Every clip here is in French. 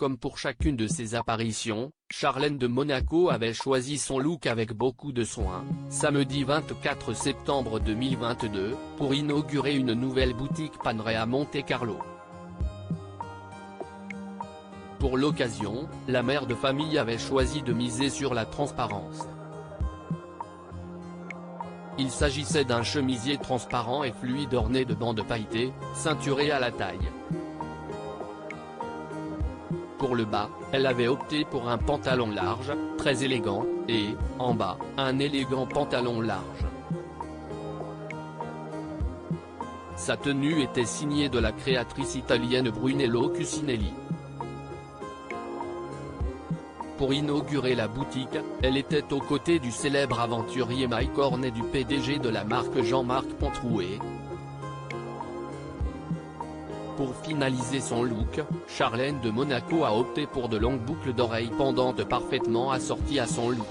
Comme pour chacune de ses apparitions, Charlène de Monaco avait choisi son look avec beaucoup de soin, samedi 24 septembre 2022, pour inaugurer une nouvelle boutique Panerai à Monte-Carlo. Pour l'occasion, la mère de famille avait choisi de miser sur la transparence. Il s'agissait d'un chemisier transparent et fluide orné de bandes pailletées, ceinturé à la taille. Pour le bas, elle avait opté pour un pantalon large, très élégant, et, en bas, un élégant pantalon large. Sa tenue était signée de la créatrice italienne Brunello Cucinelli. Pour inaugurer la boutique, elle était aux côtés du célèbre aventurier Mike Horn et du PDG de la marque Jean-Marc Pontroué. Pour finaliser son look, Charlène de Monaco a opté pour de longues boucles d'oreilles pendantes parfaitement assorties à son look.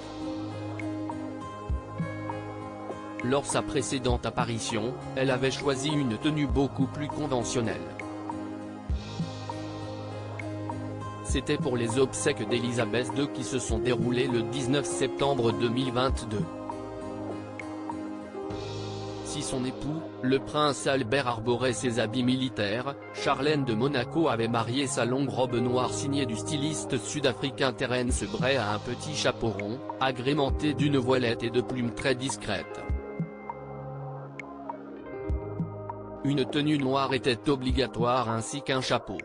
Lors sa précédente apparition, elle avait choisi une tenue beaucoup plus conventionnelle. C'était pour les obsèques d'Elisabeth II qui se sont déroulées le 19 septembre 2022. Si son époux, le prince Albert arborait ses habits militaires, Charlène de Monaco avait marié sa longue robe noire signée du styliste sud-africain Terence Bray à un petit chapeau rond, agrémenté d'une voilette et de plumes très discrètes. Une tenue noire était obligatoire ainsi qu'un chapeau.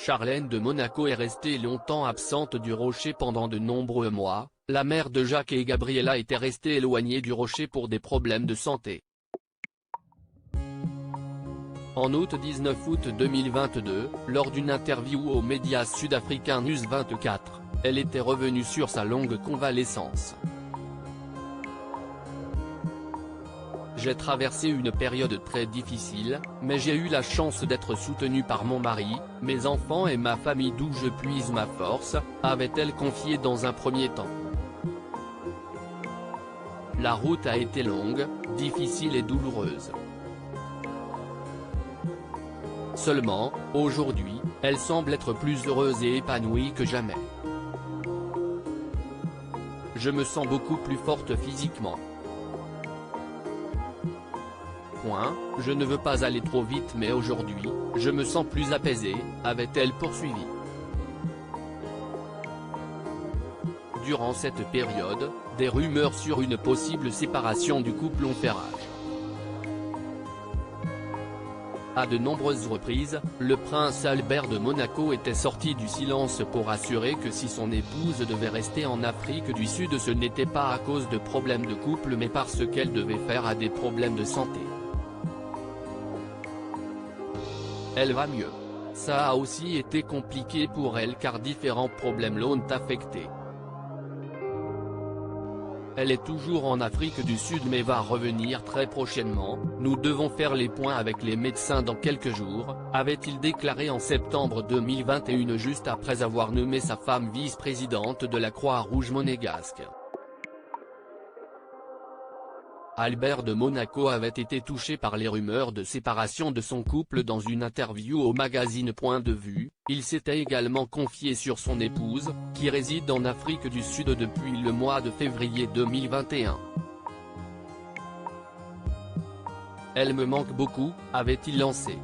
Charlène de Monaco est restée longtemps absente du Rocher pendant de nombreux mois. La mère de Jacques et Gabriella était restée éloignée du Rocher pour des problèmes de santé. En août 19 août 2022, lors d'une interview aux médias sud-africains News 24, elle était revenue sur sa longue convalescence. J'ai traversé une période très difficile, mais j'ai eu la chance d'être soutenue par mon mari, mes enfants et ma famille d'où je puise ma force, avait-elle confié dans un premier temps. La route a été longue, difficile et douloureuse. Seulement, aujourd'hui, elle semble être plus heureuse et épanouie que jamais. Je me sens beaucoup plus forte physiquement. Je ne veux pas aller trop vite mais aujourd'hui, je me sens plus apaisée, avait-elle poursuivi. Durant cette période, des rumeurs sur une possible séparation du couple ont fait rage. À de nombreuses reprises, le prince Albert de Monaco était sorti du silence pour assurer que si son épouse devait rester en Afrique du Sud ce n'était pas à cause de problèmes de couple mais parce qu'elle devait faire à des problèmes de santé. Elle va mieux. Ça a aussi été compliqué pour elle car différents problèmes l'ont affectée. Elle est toujours en Afrique du Sud mais va revenir très prochainement, nous devons faire les points avec les médecins dans quelques jours, avait-il déclaré en septembre 2021 juste après avoir nommé sa femme vice-présidente de la Croix-Rouge monégasque. Albert de Monaco avait été touché par les rumeurs de séparation de son couple dans une interview au magazine Point de Vue, il s'était également confié sur son épouse, qui réside en Afrique du Sud depuis le mois de février 2021. Elle me manque beaucoup, avait-il lancé.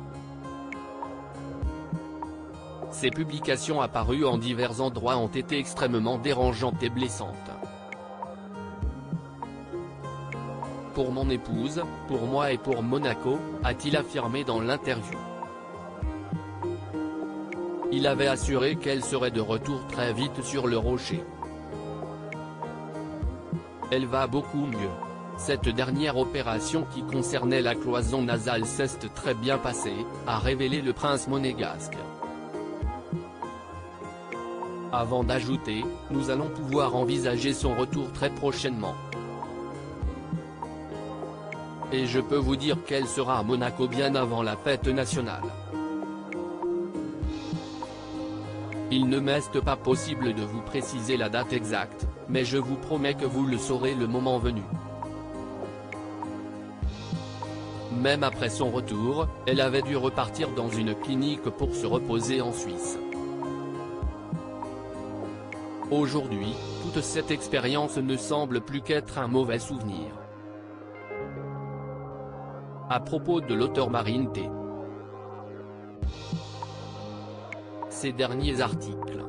Ces publications apparues en divers endroits ont été extrêmement dérangeantes et blessantes. Pour mon épouse, pour moi et pour Monaco, a-t-il affirmé dans l'interview. Il avait assuré qu'elle serait de retour très vite sur le Rocher. Elle va beaucoup mieux. Cette dernière opération qui concernait la cloison nasale s'est très bien passée, a révélé le prince monégasque. Avant d'ajouter, nous allons pouvoir envisager son retour très prochainement. Et je peux vous dire qu'elle sera à Monaco bien avant la fête nationale. Il ne m'est pas possible de vous préciser la date exacte, mais je vous promets que vous le saurez le moment venu. Même après son retour, elle avait dû repartir dans une clinique pour se reposer en Suisse. Aujourd'hui, toute cette expérience ne semble plus qu'être un mauvais souvenir. À propos de l'auteur Marine T. Ces derniers articles.